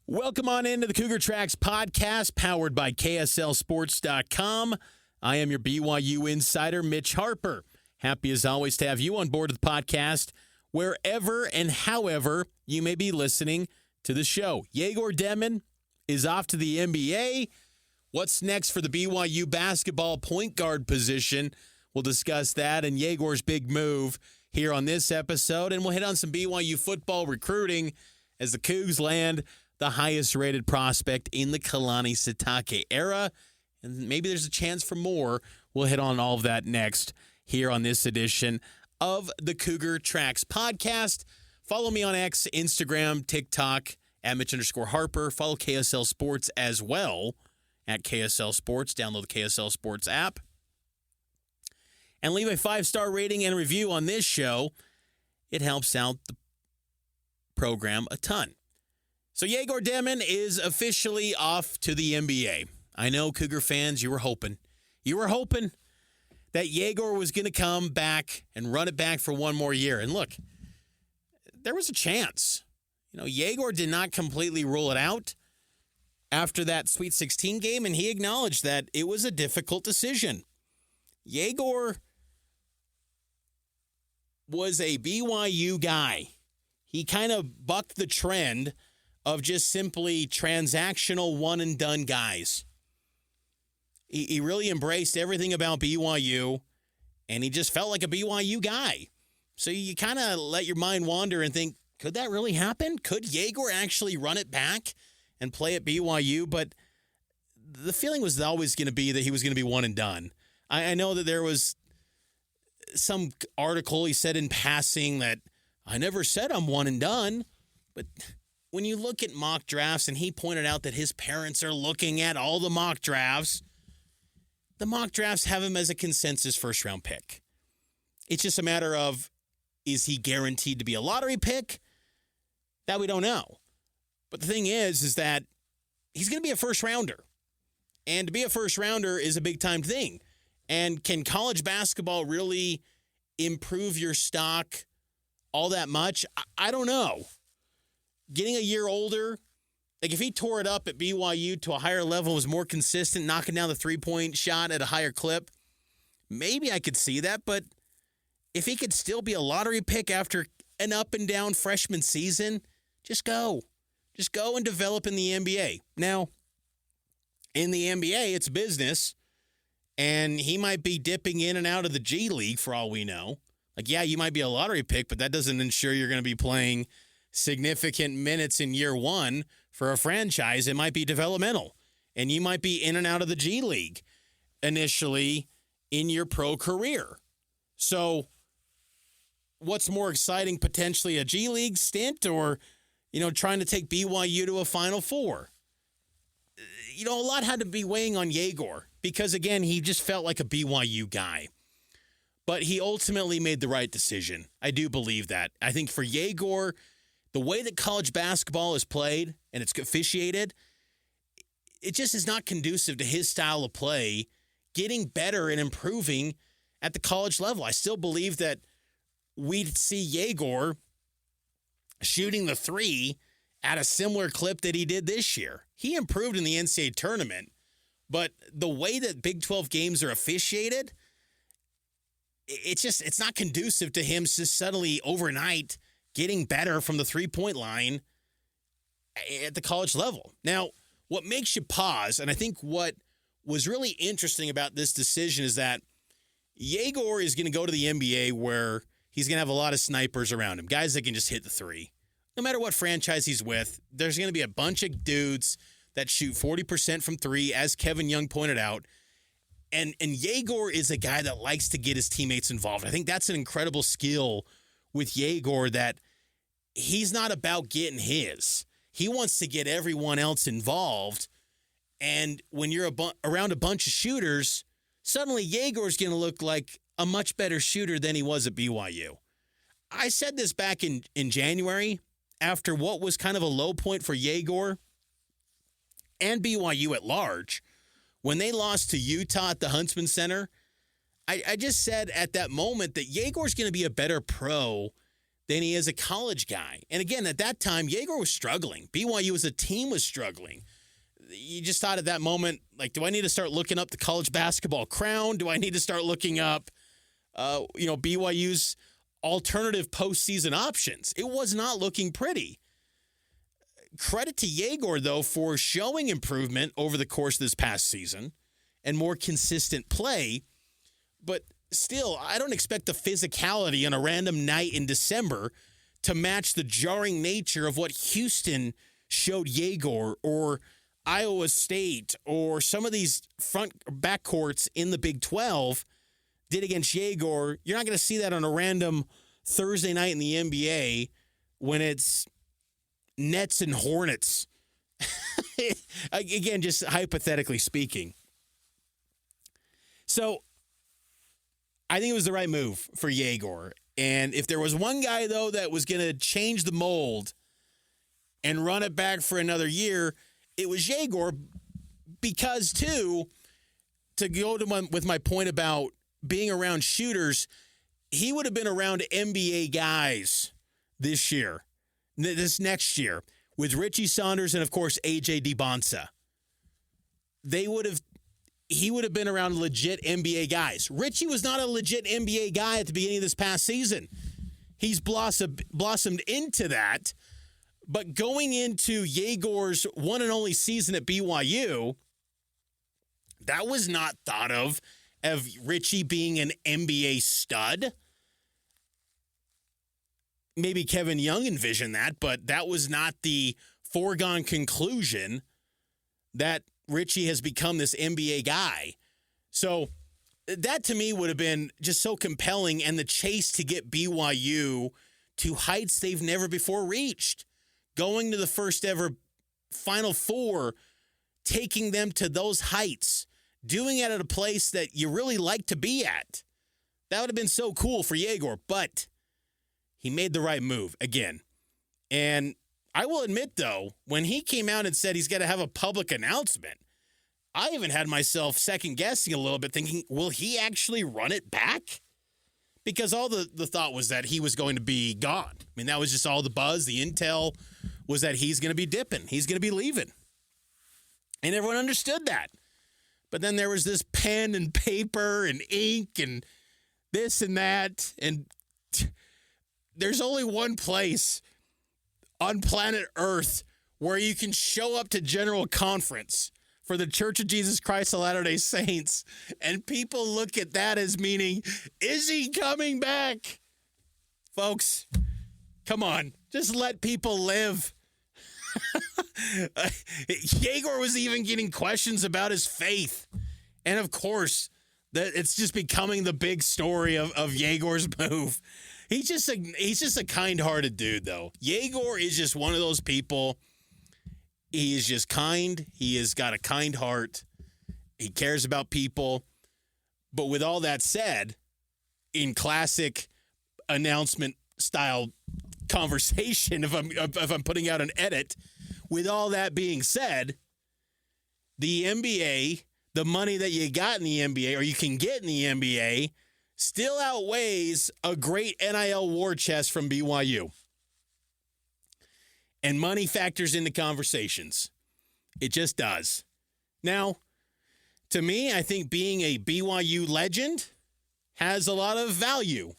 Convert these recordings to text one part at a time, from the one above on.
Welcome on into the Cougar Tracks podcast, powered by KSLSports.com. I am your BYU insider, Mitch Harper. Happy as always to have you on board of the podcast, wherever and however you may be listening to the show. Egor Demin is off to the NBA. What's next for the BYU basketball point guard position? We'll discuss that and Egor's big move here on this episode, and we'll hit on some BYU football recruiting as the Cougs land the highest-rated prospect in the Kalani Sitake era, and maybe there's a chance for more. We'll hit on all of that next here on this edition of the Cougar Tracks podcast. Follow me on X, Instagram, TikTok, at Mitch_Harper. Follow KSL Sports as well, at KSL Sports. Download the KSL Sports app. And leave a 5-star rating and review on this show. It helps out the program a ton. So Egor Demin is officially off to the NBA. I know, Cougar fans, you were hoping. You were hoping that Egor was going to come back and run it back for one more year. And look, there was a chance. You know, Egor did not completely rule it out after that Sweet 16 game, and he acknowledged that it was a difficult decision. Egor was a BYU guy. He kind of bucked the trend of just simply transactional one-and-done guys. He really embraced everything about BYU, and he just felt like a BYU guy. So you kind of let your mind wander and think, could that really happen? Could Egor actually run it back and play at BYU? But the feeling was always going to be that he was going to be one and done. I know that there was some article he said in passing that, I never said I'm one and done, but when you look at mock drafts, and he pointed out that his parents are looking at all the mock drafts, the mock drafts have him as a consensus first-round pick. It's just a matter of, is he guaranteed to be a lottery pick? That we don't know. But the thing is that he's going to be a first-rounder. And to be a first-rounder is a big-time thing. And can college basketball really improve your stock all that much? I don't know. Getting a year older, like if he tore it up at BYU to a higher level, was more consistent, knocking down the three-point shot at a higher clip, maybe I could see that. But if he could still be a lottery pick after an up-and-down freshman season, just go. Just go and develop in the NBA. Now, in the NBA, it's business, and he might be dipping in and out of the G League for all we know. Like, yeah, you might be a lottery pick, but that doesn't ensure you're going to be playing significant minutes in year one for a franchise. It might be developmental, and you might be in and out of the G League initially in your pro career. So what's more exciting, potentially a G League stint or, trying to take BYU to a Final Four? A lot had to be weighing on Egor because, again, he just felt like a BYU guy. But he ultimately made the right decision. I do believe that. I think for Egor, the way that college basketball is played and it's officiated, it just is not conducive to his style of play getting better and improving at the college level. I still believe that we'd see Egor shooting the three at a similar clip that he did this year. He improved in the NCAA tournament, but the way that Big 12 games are officiated, it's not conducive to him just suddenly overnight getting better from the three-point line at the college level. Now, what makes you pause, and I think what was really interesting about this decision is that Egor is going to go to the NBA where he's going to have a lot of snipers around him, guys that can just hit the three. No matter what franchise he's with, there's going to be a bunch of dudes that shoot 40% from three, as Kevin Young pointed out. And Egor is a guy that likes to get his teammates involved. I think that's an incredible skill with Egor, that he's not about getting his. He wants to get everyone else involved. And when you're around a bunch of shooters, suddenly Egor's going to look like a much better shooter than he was at BYU. I said this back in January after what was kind of a low point for Egor and BYU at large. When they lost to Utah at the Huntsman Center, I just said at that moment that Egor's going to be a better pro than he is a college guy. And again, at that time, Egor was struggling. BYU as a team was struggling. You just thought at that moment, like, do I need to start looking up the college basketball crown? Do I need to start looking up, BYU's alternative postseason options? It was not looking pretty. Credit to Egor, though, for showing improvement over the course of this past season and more consistent play. But still, I don't expect the physicality on a random night in December to match the jarring nature of what Houston showed Egor or Iowa State or some of these front backcourts in the Big 12 did against Egor. You're not going to see that on a random Thursday night in the NBA when it's Nets and Hornets. Again, just hypothetically speaking. So I think it was the right move for Egor. And if there was one guy, though, that was going to change the mold and run it back for another year, it was Egor. Because, too, to go to with my point about being around shooters, he would have been around NBA guys this next year, with Richie Saunders and, of course, A.J. DiBonsa. He would have been around legit NBA guys. Richie was not a legit NBA guy at the beginning of this past season. He's blossomed into that. But going into Egor's one and only season at BYU, that was not thought of Richie being an NBA stud. Maybe Kevin Young envisioned that, but that was not the foregone conclusion that Richie has become this NBA guy. So that to me would have been just so compelling, and the chase to get BYU to heights they've never before reached. Going to the first ever Final Four, taking them to those heights, doing it at a place that you really like to be at. That would have been so cool for Egor, but he made the right move again. And I will admit, though, when he came out and said he's got to have a public announcement, I even had myself second-guessing a little bit, thinking, will he actually run it back? Because all the thought was that he was going to be gone. I mean, that was just all the buzz. The intel was that he's going to be dipping. He's going to be leaving. And everyone understood that. But then there was this pen and paper and ink and this and that. And there's only one place on planet Earth where you can show up to General Conference for the Church of Jesus Christ of Latter-day Saints, and people look at that as meaning, is he coming back? Folks, come on. Just let people live. Egor was even getting questions about his faith. And, of course, it's just becoming the big story of Egor's move. He's just a kind-hearted dude, though. Egor is just one of those people. He is just kind. He has got a kind heart. He cares about people. But with all that said, in classic announcement-style conversation, if I'm putting out an edit, with all that being said, the NBA, the money that you got in the NBA, or you can get in the NBA, still outweighs a great NIL war chest from BYU. And money factors into conversations. It just does. Now, to me, I think being a BYU legend has a lot of value.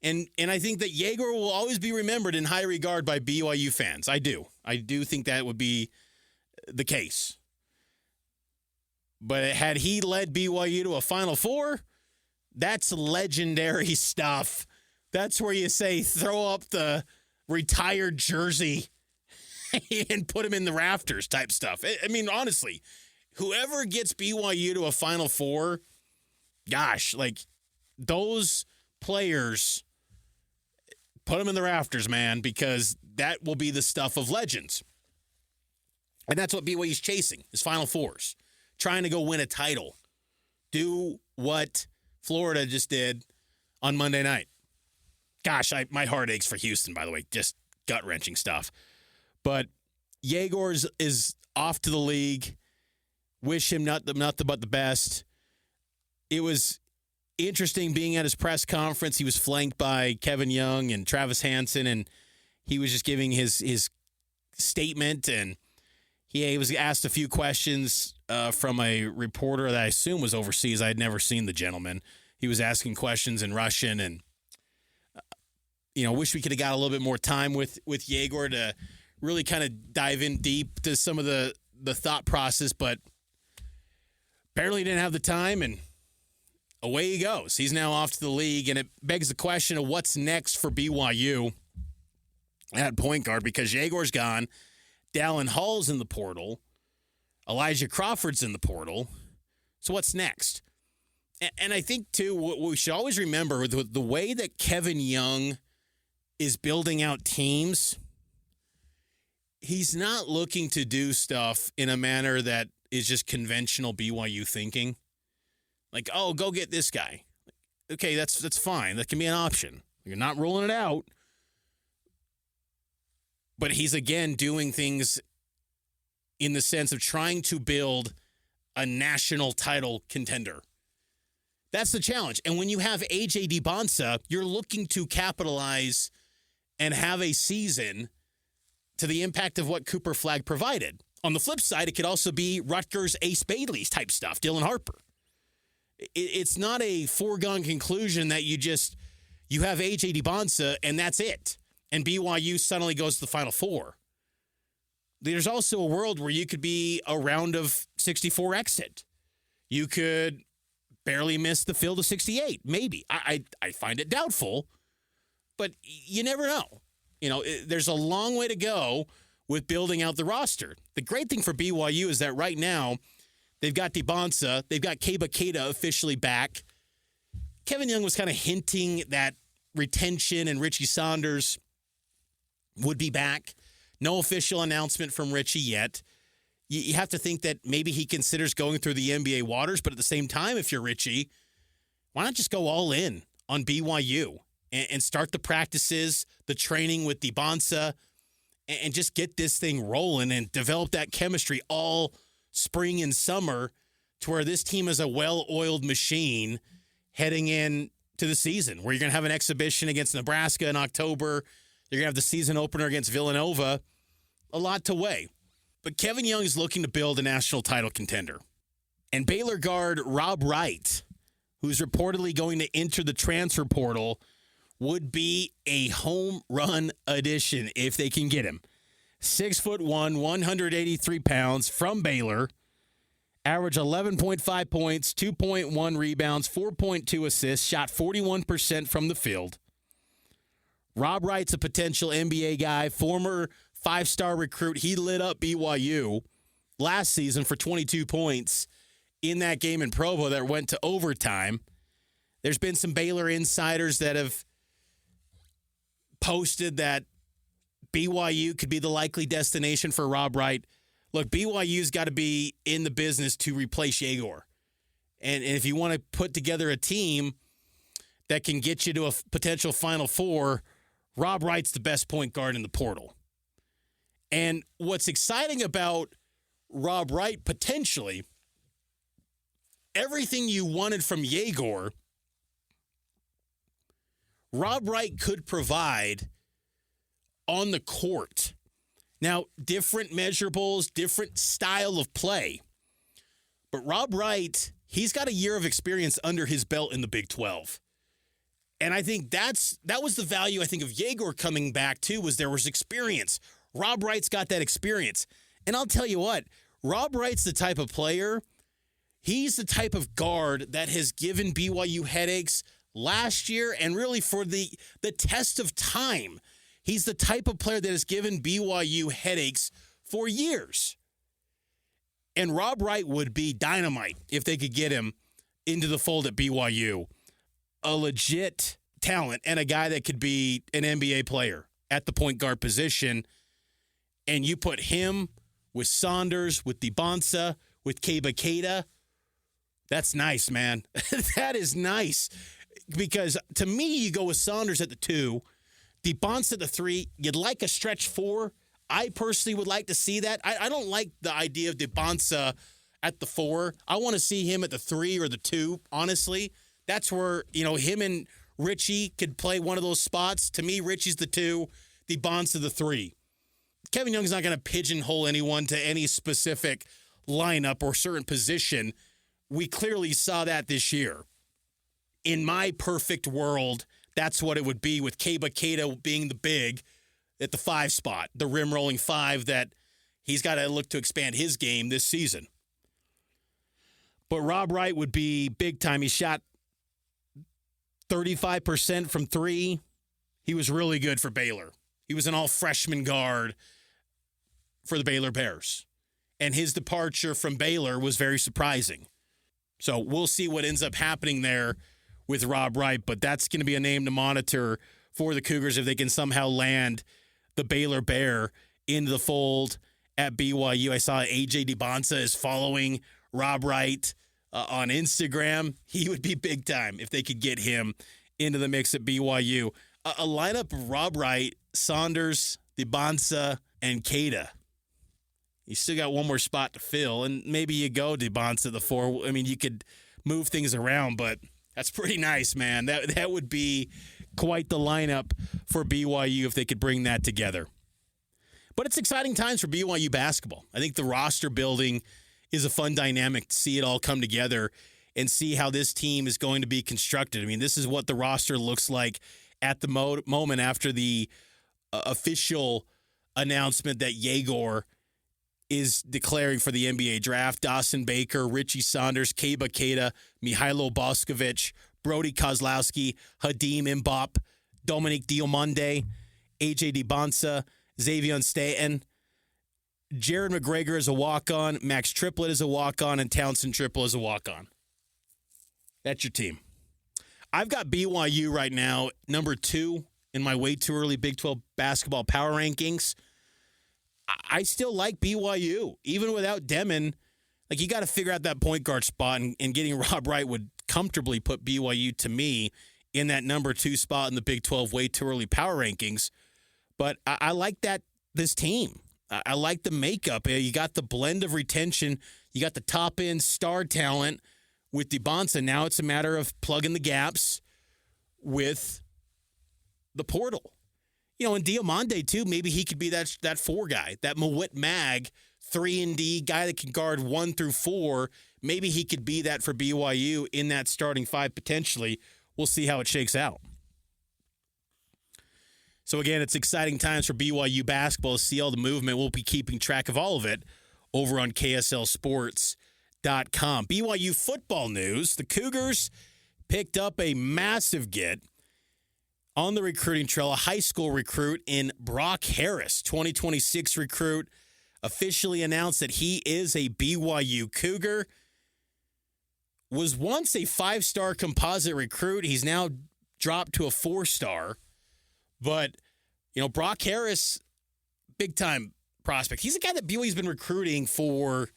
And I think that Egor will always be remembered in high regard by BYU fans. I do. I do think that would be the case. But had he led BYU to a Final Four, that's legendary stuff. That's where you say throw up the retired jersey and put him in the rafters type stuff. I mean, honestly, whoever gets BYU to a Final Four, gosh, like those players, put them in the rafters, man, because that will be the stuff of legends. And that's what BYU's chasing, is Final Fours, trying to go win a title. Do what Florida just did on Monday night. Gosh, my heart aches for Houston, by the way. Just gut-wrenching stuff. But Egor is off to the league. Wish him not but the best. It was interesting being at his press conference. He was flanked by Kevin Young and Travis Hansen, and he was just giving his statement, and he was asked a few questions from a reporter that I assume was overseas. I had never seen the gentleman. He was asking questions in Russian, and wish we could have got a little bit more time with Egor to really kind of dive in deep to some of the thought process, but apparently didn't have the time, and away he goes. He's now off to the league, and it begs the question of what's next for BYU at point guard, because Egor's gone, Dallin Hall's in the portal, Elijah Crawford's in the portal. So what's next? And I think, too, what we should always remember, the way that Kevin Young is building out teams, he's not looking to do stuff in a manner that is just conventional BYU thinking. Like, oh, go get this guy. Okay, that's fine. That can be an option. You're not ruling it out. But he's, again, doing things in the sense of trying to build a national title contender. That's the challenge. And when you have A.J. DiBonsa, you're looking to capitalize and have a season to the impact of what Cooper Flagg provided. On the flip side, it could also be Rutgers Ace Bailey's type stuff, Dylan Harper. It's not a foregone conclusion that you have A.J. DiBonsa and that's it. And BYU suddenly goes to the Final Four. There's also a world where you could be a round of 64 exit. You could barely miss the field of 68, maybe. I find it doubtful, but you never know. There's a long way to go with building out the roster. The great thing for BYU is that right now, they've got DiBonsa, they've got Keba Keita officially back. Kevin Young was kind of hinting that retention and Richie Saunders would be back. No official announcement from Richie yet. You have to think that maybe he considers going through the NBA waters, but at the same time, if you're Richie, why not just go all in on BYU and start the practices, the training with DiBonsa, and just get this thing rolling and develop that chemistry all spring and summer to where this team is a well-oiled machine heading in to the season, where you're going to have an exhibition against Nebraska in October. You're going to have the season opener against Villanova. A lot to weigh. But Kevin Young is looking to build a national title contender. And Baylor guard Rob Wright, who's reportedly going to enter the transfer portal, would be a home run addition if they can get him. 6'1", 183 pounds from Baylor. Average 11.5 points, 2.1 rebounds, 4.2 assists, shot 41% from the field. Rob Wright's a potential NBA guy, former five-star recruit. He lit up BYU last season for 22 points in that game in Provo that went to overtime. There's been some Baylor insiders that have posted that BYU could be the likely destination for Rob Wright. Look, BYU's got to be in the business to replace Egor. And if you want to put together a team that can get you to a potential Final Four, Rob Wright's the best point guard in the portal. And what's exciting about Rob Wright potentially, everything you wanted from Egor, Rob Wright could provide on the court. Now, different measurables, different style of play. But Rob Wright, he's got a year of experience under his belt in the Big 12. And I think that was the value, I think, of Egor coming back, too, was there was experience. Rob Wright's got that experience. And I'll tell you what, Rob Wright's the type of player, he's the type of guard that has given BYU headaches last year and really for the test of time. He's the type of player that has given BYU headaches for years. And Rob Wright would be dynamite if they could get him into the fold at BYU. A legit talent and a guy that could be an NBA player at the point guard position. And you put him with Saunders, with DiBonsa, with Keba Keita. That's nice, man. That is nice. Because to me, you go with Saunders at the 2, DiBonsa at the 3. You'd like a stretch 4. I personally would like to see that. I don't like the idea of DiBonsa at the 4. I want to see him at the 3 or the 2, honestly. That's where, him and Richie could play one of those spots. To me, Richie's the 2, DeBonsa the 3. Kevin Young's not going to pigeonhole anyone to any specific lineup or certain position. We clearly saw that this year. In my perfect world, that's what it would be, with Keba Keita being the big at the 5 spot, the rim rolling 5 that he's got to look to expand his game this season. But Rob Wright would be big time. He shot 35% from 3. He was really good for Baylor. He was an all-freshman guard for the Baylor Bears. And his departure from Baylor was very surprising. So we'll see what ends up happening there with Rob Wright, but that's going to be a name to monitor for the Cougars if they can somehow land the Baylor Bear into the fold at BYU. I saw A.J. DeBonsa is following Rob Wright on Instagram. He would be big time if they could get him into the mix at BYU. A lineup of Rob Wright, Saunders, DeBonsa, and Keita. You still got one more spot to fill, and maybe you go DeBonsa the 4. I mean, you could move things around, but that's pretty nice, man. That would be quite the lineup for BYU if they could bring that together. But it's exciting times for BYU basketball. I think the roster building is a fun dynamic to see it all come together and see how this team is going to be constructed. I mean, this is what the roster looks like at the moment after the official announcement that Egor is declaring for the NBA draft. Dawson Baker, Richie Saunders, Keba Keita, Mihailo Boskovic, Brody Kozlowski, Hadim Mbop, Dominique Diomande, A.J. DeBonsa, Xavier Staten, Jared McGregor is a walk-on, Max Triplett is a walk-on, and Townsend Triple is a walk-on. That's your team. I've got BYU right now, number 2 in my way too early Big 12 basketball power rankings. I still like BYU, even without Demin. Like, you got to figure out that point guard spot, and getting Rob Wright would comfortably put BYU, to me, in that number 2 spot in the Big 12 way too early power rankings. But I like this team. I like the makeup. You got the blend of retention. You got the top-end star talent with DeBonsa. Now it's a matter of plugging the gaps with the portal. And Diomande, too, maybe he could be that 4 guy, that Mawit Mag 3-and-D guy that can guard 1 through 4. Maybe he could be that for BYU in that starting 5 potentially. We'll see how it shakes out. So, again, it's exciting times for BYU basketball to see all the movement. We'll be keeping track of all of it over on KSLSports.com. BYU football news. The Cougars picked up a massive get on the recruiting trail, a high school recruit in Brock Harris, 2026 recruit, officially announced that he is a BYU Cougar. Was once a 5-star composite recruit. He's now dropped to a 4-star. But, Brock Harris, big-time prospect. He's a guy that BYU's been recruiting for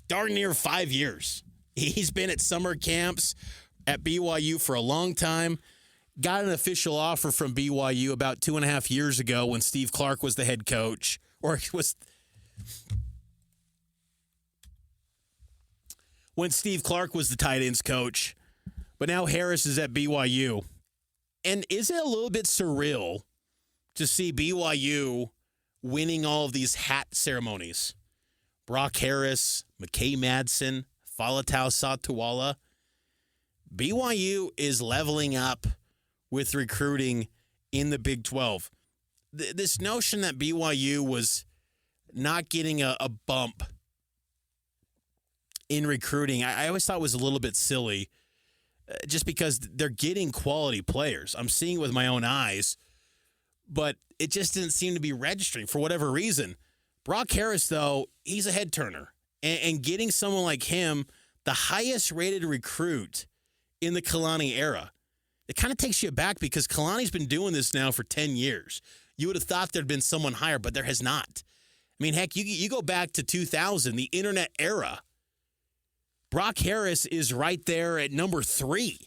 darn near 5 years. He's been at summer camps at BYU for a long time. Got an official offer from BYU about 2.5 years ago when Steve Clark was the head coach. When Steve Clark was the tight ends coach. But now Harris is at BYU. And is it a little bit surreal to see BYU winning all of these hat ceremonies? Brock Harris, McKay Madsen, Falatau Satuala. BYU is leveling up with recruiting in the Big 12. This notion that BYU was not getting a bump in recruiting, I always thought was a little bit silly. Just because they're getting quality players. I'm seeing it with my own eyes, but it just didn't seem to be registering for whatever reason. Brock Harris, though, he's a head turner. And getting someone like him, the highest rated recruit in the Kalani era, it kind of takes you aback because Kalani's been doing this now for 10 years. You would have thought there'd been someone higher, but there has not. I mean, heck, you go back to 2000, the internet era. Brock Harris is right there at number 3.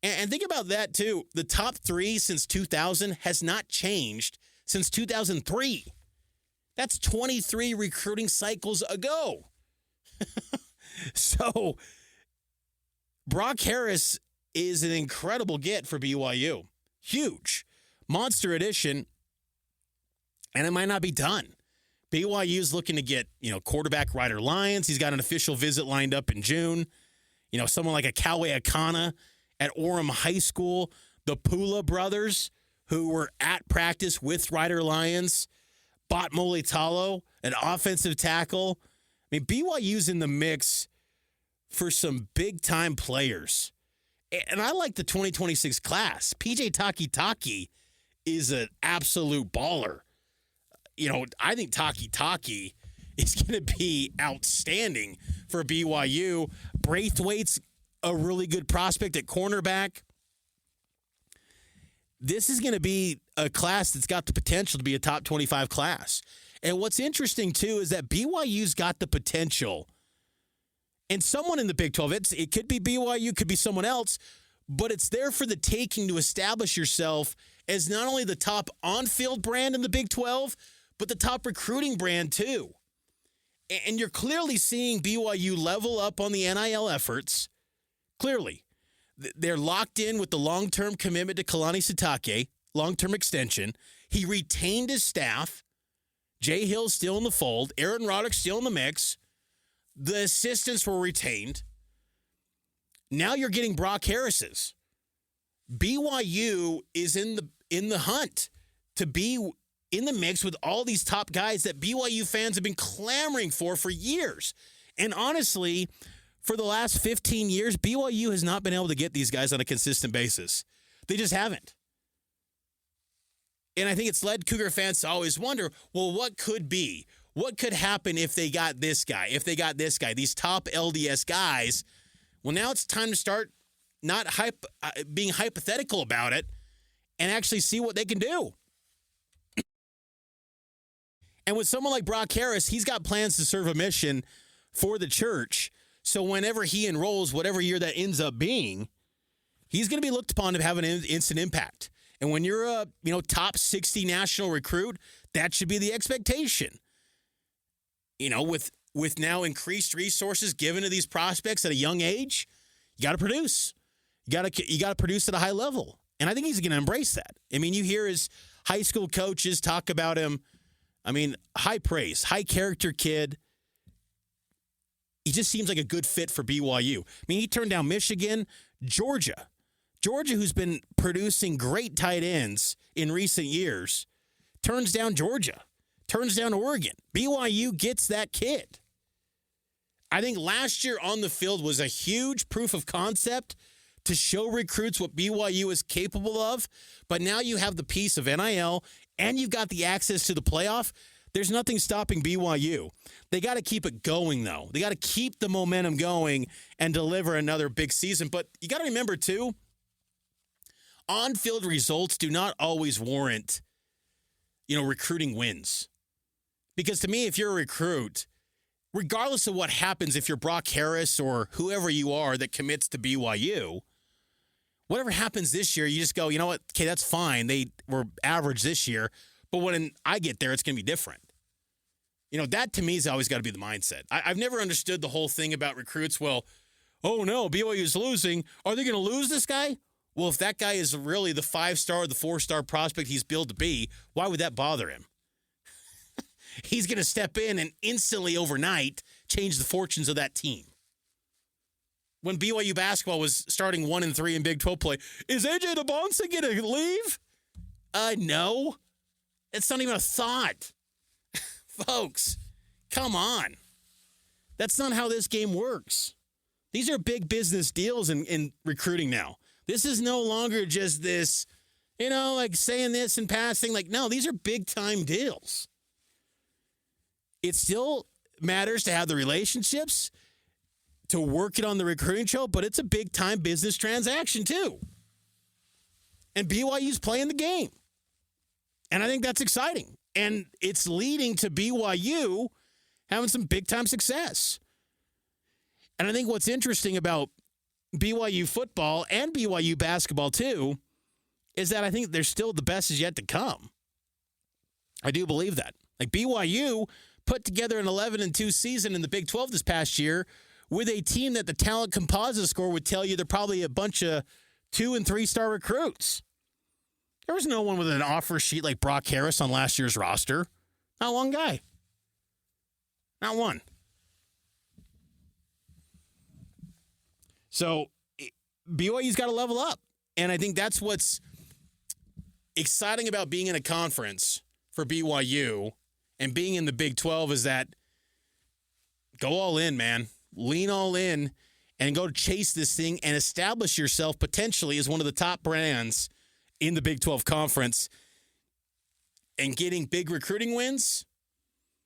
And think about that, too. The top 3 since 2000 has not changed since 2003. That's 23 recruiting cycles ago. So Brock Harris is an incredible get for BYU. Huge. Monster addition. And it might not be done. BYU's looking to get, quarterback Ryder Lyons. He's got an official visit lined up in June. Someone like a Kawe Akana at Orem High School. The Pula brothers, who were at practice with Ryder Lyons. Bot Molitalo, an offensive tackle. I mean, BYU's in the mix for some big-time players. And I like the 2026 class. PJ Taki is an absolute baller. I think Taki is going to be outstanding for BYU. Braithwaite's a really good prospect at cornerback. This is going to be a class that's got the potential to be a top 25 class. And what's interesting, too, is that BYU's got the potential. And someone in the Big 12, it could be BYU, could be someone else, but it's there for the taking to establish yourself as not only the top on-field brand in the Big 12, but the top recruiting brand, too. And you're clearly seeing BYU level up on the NIL efforts. Clearly. They're locked in with the long-term commitment to Kalani Sitake, long-term extension. He retained his staff. Jay Hill's still in the fold. Aaron Roddick's still in the mix. The assistants were retained. Now you're getting Brock Harris's. BYU is in the hunt to be in the mix with all these top guys that BYU fans have been clamoring for years. And honestly, for the last 15 years, BYU has not been able to get these guys on a consistent basis. They just haven't. And I think it's led Cougar fans to always wonder, well, what could be? What could happen if they got this guy, these top LDS guys? Well, now it's time to start not being hypothetical about it and actually see what they can do. And with someone like Brock Harris, he's got plans to serve a mission for the church. So whenever he enrolls, whatever year that ends up being, he's going to be looked upon to have an instant impact. And when you're a top 60 national recruit, that should be the expectation. With now increased resources given to these prospects at a young age, you got to produce. You got to produce at a high level. And I think he's going to embrace that. I mean, you hear his high school coaches talk about him. I mean, high praise, high character kid. He just seems like a good fit for BYU. I mean, he turned down Michigan, Georgia, who's been producing great tight ends in recent years, turns down Georgia, turns down Oregon. BYU gets that kid. I think last year on the field was a huge proof of concept to show recruits what BYU is capable of. But now you have the piece of NIL and you've got the access to the playoff. There's nothing stopping BYU. They got to keep it going, though. They got to keep the momentum going and deliver another big season. But you got to remember, too, on-field results do not always warrant, recruiting wins. Because to me, if you're a recruit, regardless of what happens, if you're Brock Harris or whoever you are that commits to BYU, whatever happens this year, you just go, you know what? Okay, that's fine. They were average this year. But when I get there, it's going to be different. That to me has always got to be the mindset. I've never understood the whole thing about recruits. Well, oh no, BYU's losing. Are they going to lose this guy? Well, if that guy is really the 5-star or the 4-star prospect he's billed to be, why would that bother him? He's going to step in and instantly overnight change the fortunes of that team. When BYU basketball was starting 1-3 in Big 12 play, is AJ DeBonsa going to leave? No. It's not even a thought. Folks, come on. That's not how this game works. These are big business deals in recruiting now. This is no longer just this, like saying this and passing. No, these are big-time deals. It still matters to have the relationships, to work it on the recruiting trail, but it's a big-time business transaction too. And BYU's playing the game. And I think that's exciting. And it's leading to BYU having some big-time success. And I think what's interesting about BYU football and BYU basketball too is that I think there's still the best is yet to come. I do believe that. BYU put together an 11-2 season in the Big 12 this past year with a team that the talent composite score would tell you they're probably a bunch of 2- and 3-star recruits. There was no one with an offer sheet like Brock Harris on last year's roster. Not one guy. Not one. So BYU's got to level up. And I think that's what's exciting about being in a conference for BYU and being in the Big 12 is that go all in, man. Lean all in and go chase this thing and establish yourself potentially as one of the top brands in the Big 12 conference and getting big recruiting wins.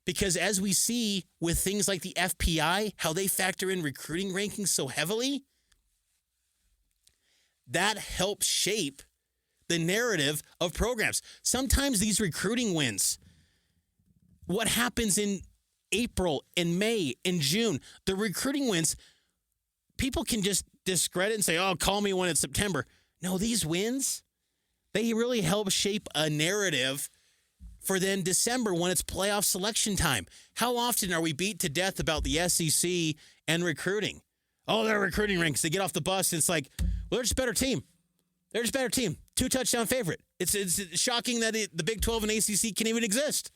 Because as we see with things like the FPI, how they factor in recruiting rankings so heavily, that helps shape the narrative of programs. Sometimes these recruiting wins, what happens in April, in May, in June, the recruiting wins, people can just discredit and say, oh, call me when it's September. No, these wins, they really help shape a narrative for then December when it's playoff selection time. How often are we beat to death about the SEC and recruiting? Oh, they're recruiting ranks. They get off the bus and it's like, well, they're just a better team. They're just a better team. 2-touchdown favorite. It's shocking that the Big 12 and ACC can even exist.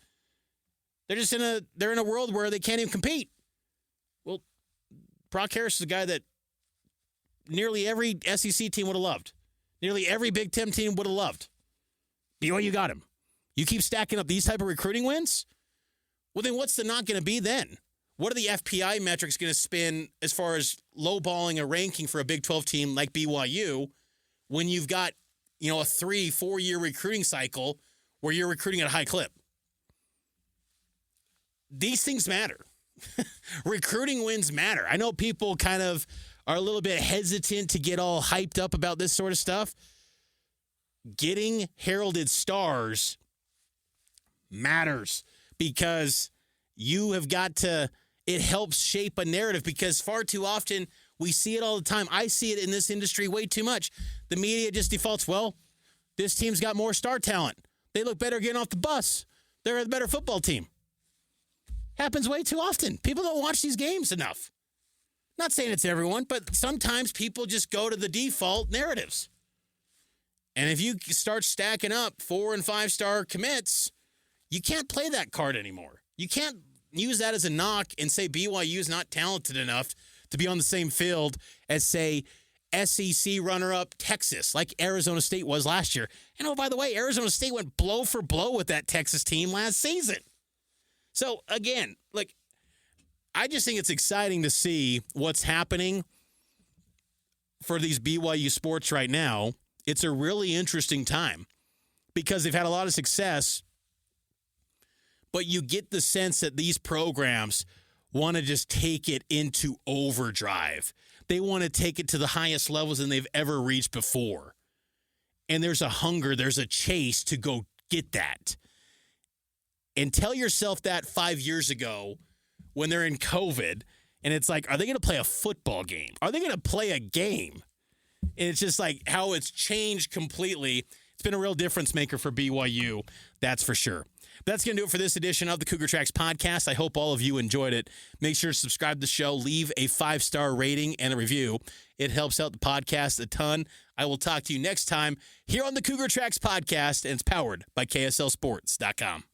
They're in a world where they can't even compete. Well, Brock Harris is a guy that nearly every SEC team would have loved. Nearly every Big Ten team would have loved. BYU got him. You keep stacking up these type of recruiting wins? Well, then what's the not going to be then? What are the FPI metrics going to spin as far as lowballing a ranking for a Big 12 team like BYU when you've got, a 3-4 year recruiting cycle where you're recruiting at a high clip? These things matter. Recruiting wins matter. I know people kind of are a little bit hesitant to get all hyped up about this sort of stuff. Getting heralded stars matters because you have got to, it helps shape a narrative because far too often we see it all the time. I see it in this industry way too much. The media just defaults, well, this team's got more star talent. They look better getting off the bus. They're a better football team. Happens way too often. People don't watch these games enough. Not saying it's everyone, but sometimes people just go to the default narratives. And if you start stacking up 4- and 5-star commits, you can't play that card anymore. You can't use that as a knock and say BYU is not talented enough to be on the same field as, say, SEC runner-up Texas, like Arizona State was last year. And, oh, by the way, Arizona State went blow for blow with that Texas team last season. So, again, I just think it's exciting to see what's happening for these BYU sports right now. It's a really interesting time because they've had a lot of success, but you get the sense that these programs want to just take it into overdrive. They want to take it to the highest levels than they've ever reached before. And there's a hunger, there's a chase to go get that. And tell yourself that 5 years ago when they're in COVID, and it's like, are they going to play a football game? Are they going to play a game? And it's just like how it's changed completely. It's been a real difference maker for BYU, that's for sure. That's going to do it for this edition of the Cougar Tracks podcast. I hope all of you enjoyed it. Make sure to subscribe to the show. Leave a 5-star rating and a review. It helps out the podcast a ton. I will talk to you next time here on the Cougar Tracks podcast, and it's powered by KSLSports.com.